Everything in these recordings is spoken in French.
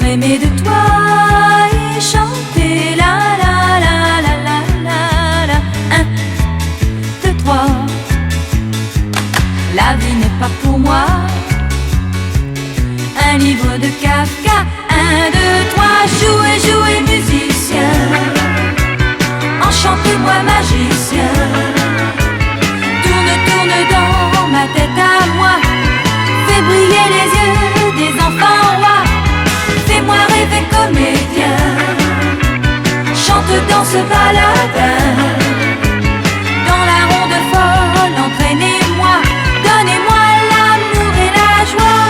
aimer de toi et chanter la la la la la la la. Un, deux, trois. La vie n'est pas pour moi un livre de Kafka. Un, deux, trois. Jouez, jouez, musicien. Enchantez-moi, magicien. Tourne, tourne dans ma tête à moi. Fais briller les yeux des enfants rois. Fais-moi rêver comédien. Chante dans ce baladin. Dans la ronde folle, entraînez-moi. Donnez-moi l'amour et la joie.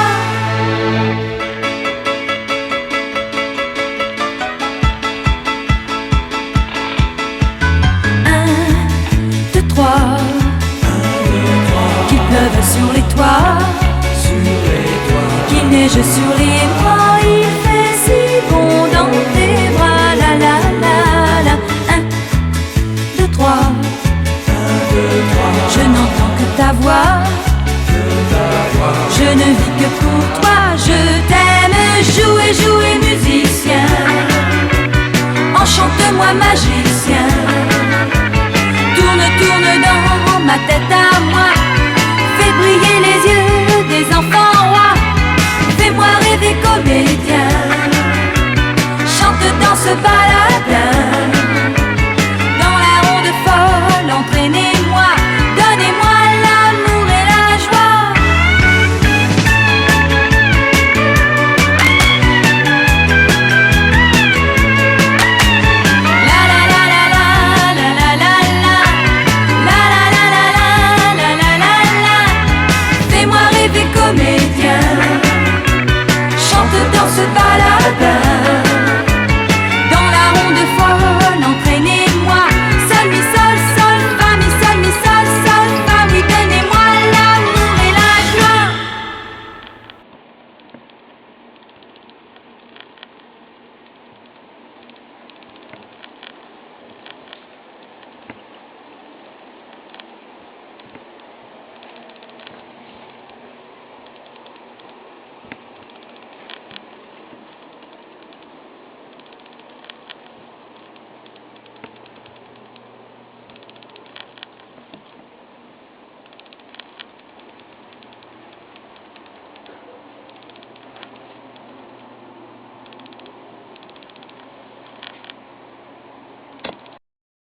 Un, deux, trois. Qu'il pleuve sur les toits, qu'il neige sur les bras, il fait si bon dans tes bras. La la la la. Un, deux, trois. Je n'entends que ta voix. Je ne vis que pour toi. Je t'aime. Jouez, jouez, musicien. Enchante-moi, magicien. Tourne, tourne dans ma tête